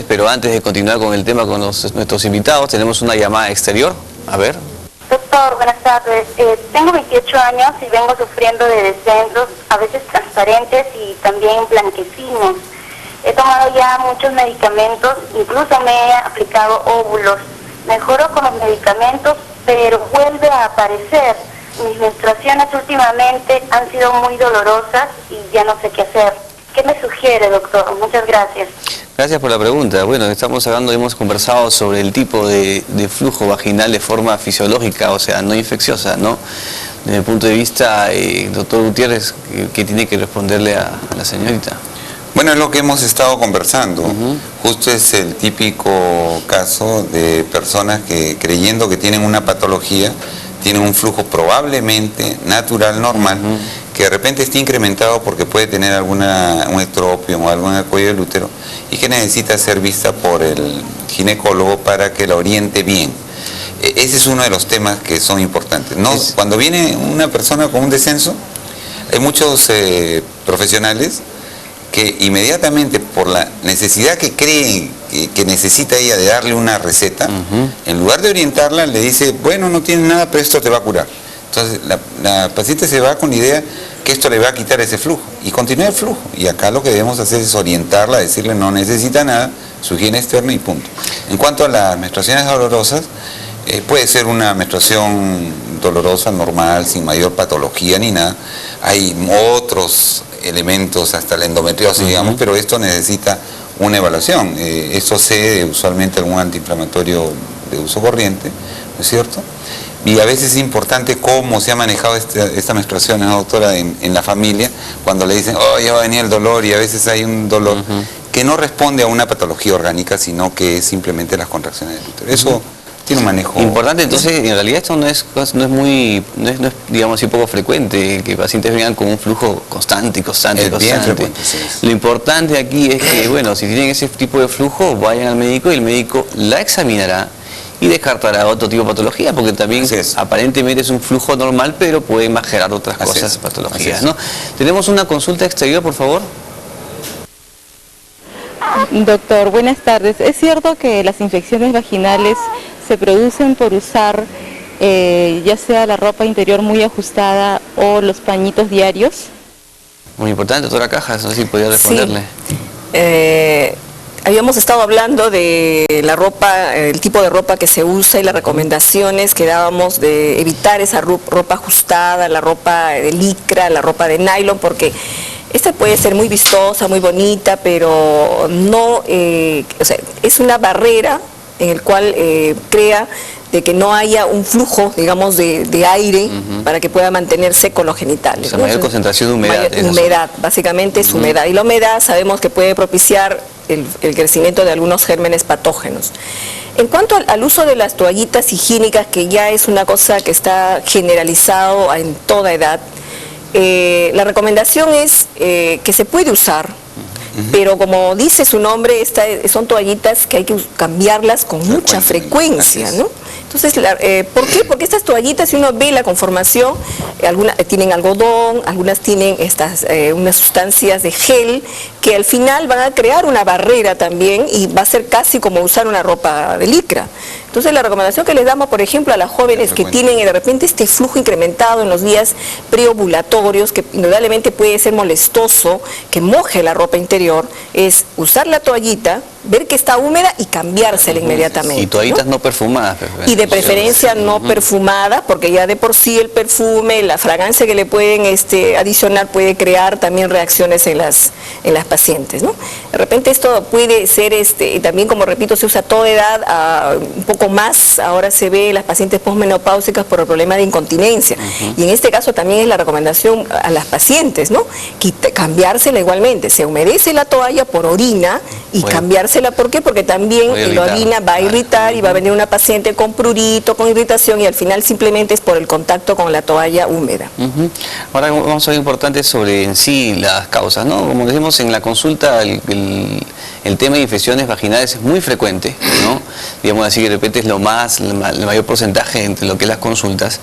pero antes de continuar con el tema con nuestros invitados, tenemos una llamada exterior. A ver. Doctor, buenas tardes. Tengo 28 años y vengo sufriendo de descensos, a veces transparentes y también blanquecinos. He tomado ya muchos medicamentos, incluso me he aplicado óvulos. Mejoro con los medicamentos, pero vuelve a aparecer. Mis menstruaciones últimamente han sido muy dolorosas y ya no sé qué hacer. ¿Qué me sugiere, doctor? Muchas gracias. Gracias por la pregunta. Bueno, hemos conversado sobre el tipo de flujo vaginal de forma fisiológica, o sea, no infecciosa, ¿no? Desde el punto de vista, doctor Gutiérrez, ¿qué tiene que responderle a la señorita? Bueno, es lo que hemos estado conversando. Justo es el típico caso de personas que, creyendo que tienen una patología, tienen un flujo probablemente natural, normal, que de repente está incrementado porque puede tener un estropio o algo en el cuello del útero y que necesita ser vista por el ginecólogo para que la oriente bien. Ese es uno de los temas que son importantes. Cuando viene una persona con un descenso, hay muchos profesionales que inmediatamente por la necesidad que creen que necesita ella de darle una receta, en lugar de orientarla le dice, bueno, no tienes nada, pero esto te va a curar. Entonces la paciente se va con la idea que esto le va a quitar ese flujo y continúa el flujo. Y acá lo que debemos hacer es orientarla, decirle no necesita nada, su higiene externa y punto. En cuanto a las menstruaciones dolorosas, puede ser una menstruación dolorosa, normal, sin mayor patología ni nada. Hay otros elementos, hasta la endometriosis, digamos, pero esto necesita una evaluación. Esto cede usualmente algún antiinflamatorio de uso corriente, ¿no es cierto? Y a veces es importante cómo se ha manejado esta menstruación, ¿no, doctora, en la familia, cuando le dicen, oh, ya va a venir el dolor, y a veces hay un dolor que no responde a una patología orgánica, sino que es simplemente las contracciones del útero. Eso tiene un manejo importante. Entonces, en realidad esto no es digamos así, poco frecuente que pacientes vengan con un flujo constante. Bien frecuente, sí. Lo importante aquí es que, bueno, si tienen ese tipo de flujo, vayan al médico y el médico la examinará y descartará otro tipo de patología, porque también aparentemente es un flujo normal, pero pueden generar otras cosas, patologías, ¿no? Tenemos una consulta exterior, por favor. Doctor, buenas tardes. ¿Es cierto que las infecciones vaginales se producen por usar ya sea la ropa interior muy ajustada o los pañitos diarios? Muy importante, doctora Cajas, no sé si podría responderle. Sí. Habíamos estado hablando de la ropa, el tipo de ropa que se usa y las recomendaciones que dábamos de evitar esa ropa ajustada, la ropa de licra, la ropa de nylon, porque esta puede ser muy vistosa, muy bonita, pero no, o sea, es una barrera en el cual crea de que no haya un flujo, digamos, de aire para que pueda mantenerse con los genitales. O sea, mayor concentración de humedad. Humedad, básicamente es humedad. Y la humedad sabemos que puede propiciar el crecimiento de algunos gérmenes patógenos. En cuanto al uso de las toallitas higiénicas, que ya es una cosa que está generalizado en toda edad, la recomendación es que se puede usar, pero como dice su nombre, son toallitas que hay que cambiarlas con mucha frecuencia, ¿no? Entonces, ¿por qué? Porque estas toallitas, si uno ve la conformación, algunas tienen algodón, algunas tienen unas sustancias de gel que al final van a crear una barrera también y va a ser casi como usar una ropa de licra. Entonces, la recomendación que les damos, por ejemplo, a las jóvenes que tienen de repente este flujo incrementado en los días preovulatorios, que indudablemente puede ser molestoso, que moje la ropa interior, es usar la toallita, ver que está húmeda y cambiársela inmediatamente. Y toallitas no perfumadas. Y de preferencia no perfumada, porque ya de por sí el perfume, la fragancia que le pueden adicionar puede crear también reacciones en las pacientes, ¿no? De repente esto puede ser, y también, como repito, se usa a toda edad, un poco más, ahora se ve en las pacientes posmenopáusicas por el problema de incontinencia. Y en este caso también es la recomendación a las pacientes, ¿no? Cambiársela igualmente, se humedece la toalla por orina y cambiársela, ¿por qué? Porque también la orina va a irritar y va a venir una paciente con prurito, con irritación, y al final simplemente es por el contacto con la toalla húmeda. Ahora vamos a ver importante sobre en sí las causas, ¿no? Como decimos en la consulta, en el tema de infecciones vaginales es muy frecuente, ¿no? Digamos así, que de repente es el mayor porcentaje entre lo que es las consultas.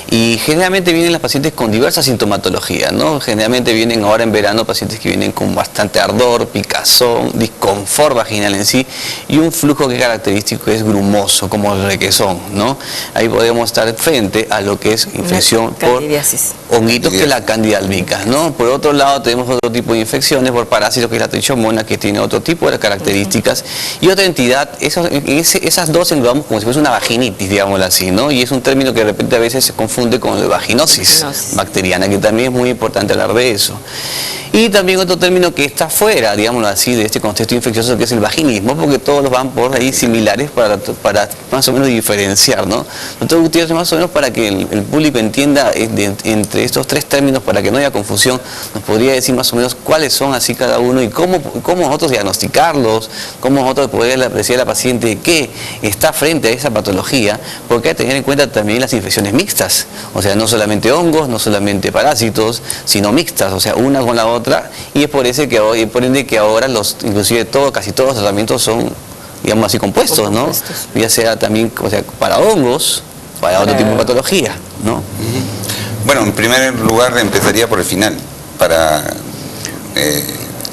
Y generalmente vienen las pacientes con diversas sintomatologías, ¿no? Generalmente vienen ahora en verano pacientes que vienen con bastante ardor, picazón, disconfort vaginal en sí, y un flujo que es característico es grumoso, como el requesón, ¿no? Ahí podemos estar frente a lo que es infección por honguitos, que es la Candida albicans, ¿no? Por otro lado tenemos otro tipo de infecciones por parásitos, que es la trichomonas, que tiene otro tipo de características, y otra entidad, esas dos englobamos como si fuese una vaginitis, digámoslo así, ¿no? Y es un término que de repente a veces se confunde con la vaginosis bacteriana, que también es muy importante hablar de eso. Y también otro término que está fuera, digámoslo así, de este contexto infeccioso, que es el vaginismo, porque todos van por ahí similares para más o menos diferenciar, ¿no? Entonces, Gutiérrez, más o menos para que el público entienda entre estos tres términos, para que no haya confusión, nos podría decir más o menos cuáles son así cada uno y cómo nosotros diagnosticarlos, cómo nosotros poder apreciar a la paciente que está frente a esa patología, porque hay que tener en cuenta también las infecciones mixtas, o sea, no solamente hongos, no solamente parásitos, sino mixtas, o sea, una con la otra, y es por ende que ahora inclusive casi todos los tratamientos son, digamos así, compuestos, ¿no? Ya sea también, o sea, para hongos, para otro tipo de patología, ¿no? Bueno, en primer lugar empezaría por el final, para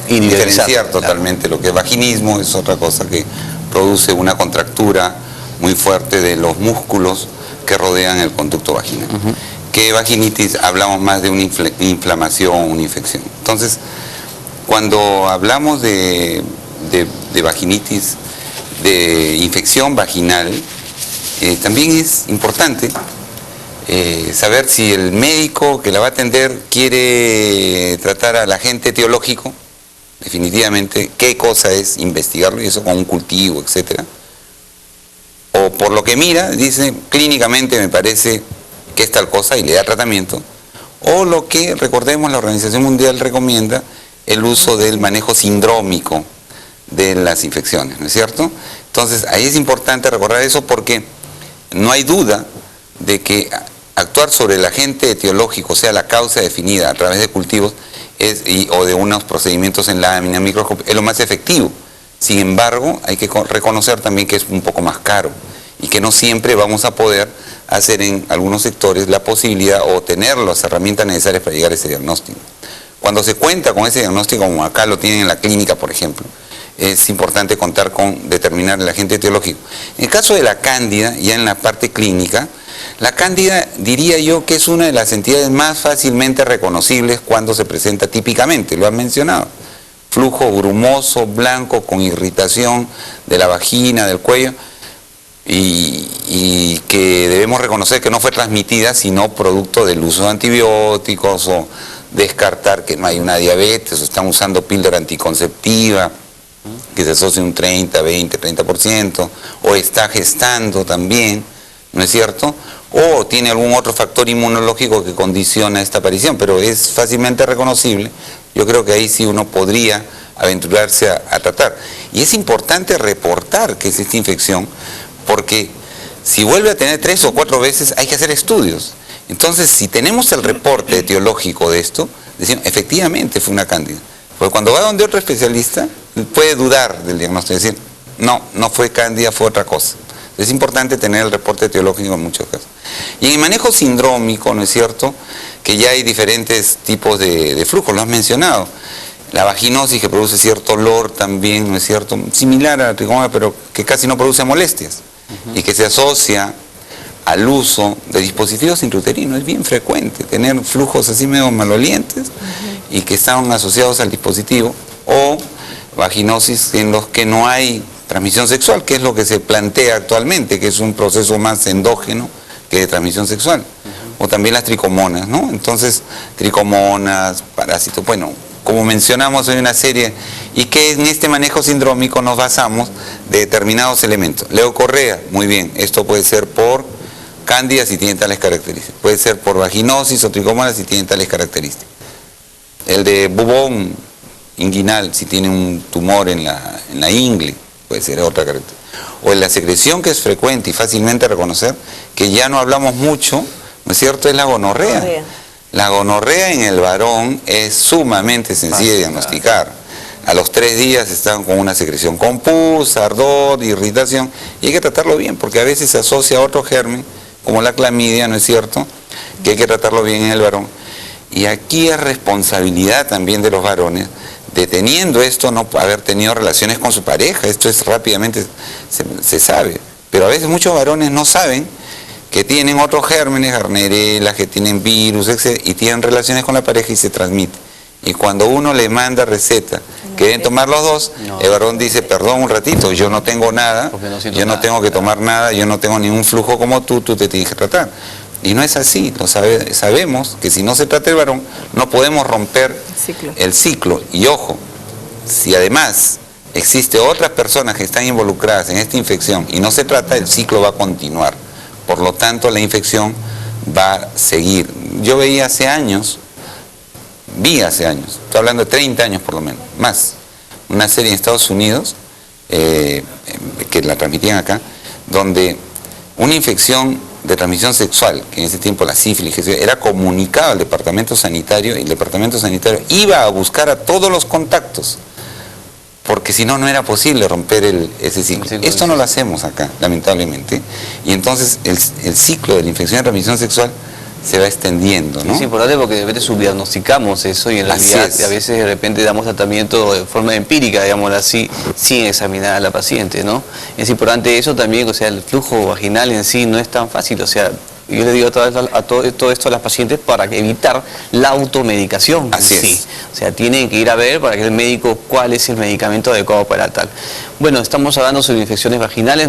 diferenciar totalmente lo que es vaginismo. Es otra cosa que produce una contractura muy fuerte de los músculos que rodean el conducto vaginal. Que vaginitis hablamos más de una inflamación, una infección. Entonces, cuando hablamos de vaginitis, de infección vaginal, también es importante saber si el médico que la va a atender quiere tratar al agente etiológico, definitivamente, qué cosa es, investigarlo, y eso con un cultivo, etcétera. O por lo que mira, dice, clínicamente me parece que es tal cosa, y le da tratamiento. O lo que, recordemos, la Organización Mundial recomienda el uso del manejo sindrómico de las infecciones, ¿no es cierto? Entonces, ahí es importante recordar eso, porque no hay duda de que actuar sobre el agente etiológico, o sea, la causa definida a través de cultivos o de unos procedimientos en lámina, microscopio, es lo más efectivo. Sin embargo, hay que reconocer también que es un poco más caro y que no siempre vamos a poder hacer en algunos sectores la posibilidad o tener las herramientas necesarias para llegar a ese diagnóstico. Cuando se cuenta con ese diagnóstico, como acá lo tienen en la clínica, por ejemplo, es importante contar con determinar el agente etiológico. En el caso de la cándida, ya en la parte clínica, la cándida diría yo que es una de las entidades más fácilmente reconocibles cuando se presenta típicamente, lo han mencionado. Flujo grumoso, blanco, con irritación de la vagina, del cuello, y que debemos reconocer que no fue transmitida sino producto del uso de antibióticos, o descartar que no hay una diabetes, o están usando píldora anticonceptiva que se asocia un 30, 20, 30%, o está gestando también, ¿no es cierto? O tiene algún otro factor inmunológico que condiciona esta aparición, pero es fácilmente reconocible. Yo creo que ahí sí uno podría aventurarse a tratar. Y es importante reportar que es esta infección, porque si vuelve a tener 3 o 4 veces hay que hacer estudios. Entonces, si tenemos el reporte etiológico de esto, decimos, efectivamente fue una cándida. Porque cuando va donde otro especialista, puede dudar del diagnóstico, decir, no fue cándida, fue otra cosa. Es importante tener el reporte etiológico en muchos casos. Y en el manejo sindrómico, ¿no es cierto?, que ya hay diferentes tipos de flujos, lo has mencionado. La vaginosis, que produce cierto olor también, ¿no es cierto?, similar a la tricomonas, pero que casi no produce molestias, y que se asocia al uso de dispositivos intrauterinos. Es bien frecuente tener flujos así medio malolientes y que están asociados al dispositivo, o vaginosis en los que no hay transmisión sexual, que es lo que se plantea actualmente, que es un proceso más endógeno que de transmisión sexual. O también las tricomonas, ¿no? Entonces, tricomonas, parásitos, bueno, como mencionamos, hay una serie, y que en este manejo sindrómico nos basamos de determinados elementos. Leucorrea, muy bien, esto puede ser por cándida si tiene tales características, puede ser por vaginosis o tricomonas si tiene tales características. El de bubón inguinal, si tiene un tumor en la ingle, puede ser otra característica. O en la secreción, que es frecuente y fácilmente reconocer, que ya no hablamos mucho, ¿no es cierto?, es la gonorrea. La gonorrea en el varón es sumamente sencilla de diagnosticar. A los 3 días están con una secreción con pus, ardor, irritación, y hay que tratarlo bien, porque a veces se asocia a otro germen, como la clamidia, ¿no es cierto?, que hay que tratarlo bien en el varón. Y aquí es responsabilidad también de los varones, de teniendo esto, no haber tenido relaciones con su pareja. Esto es rápidamente, se sabe, pero a veces muchos varones no saben que tienen otros gérmenes, garnerelas, que tienen virus, etc., y tienen relaciones con la pareja y se transmite. Y cuando uno le manda receta, que deben tomar los dos, el varón dice, perdón un ratito, yo no tengo nada, yo no tengo que tomar nada, yo no tengo ningún flujo como tú te tienes que tratar. Y no es así, sabemos que si no se trata el varón, no podemos romper el ciclo. Y ojo, si además existe otras personas que están involucradas en esta infección y no se trata, el ciclo va a continuar. Por lo tanto, la infección va a seguir. Yo vi hace años, estoy hablando de 30 años por lo menos, más, una serie en Estados Unidos, que la transmitían acá, donde una infección de transmisión sexual, que en ese tiempo la sífilis, era comunicado al departamento sanitario, y el departamento sanitario iba a buscar a todos los contactos, porque si no, no era posible romper ese ciclo. Esto no lo hacemos acá, lamentablemente, y entonces el ciclo de la infección de transmisión sexual se va extendiendo, ¿no? Es importante porque de repente subdiagnosticamos eso y en realidad a veces de repente damos tratamiento de forma empírica, digámoslo así, sin examinar a la paciente, ¿no? Es importante eso también, o sea, el flujo vaginal en sí no es tan fácil, o sea, yo le digo todo esto a las pacientes para evitar la automedicación. Así es. O sea, tienen que ir a ver para que el médico cuál es el medicamento adecuado para tal. Bueno, estamos hablando sobre infecciones vaginales.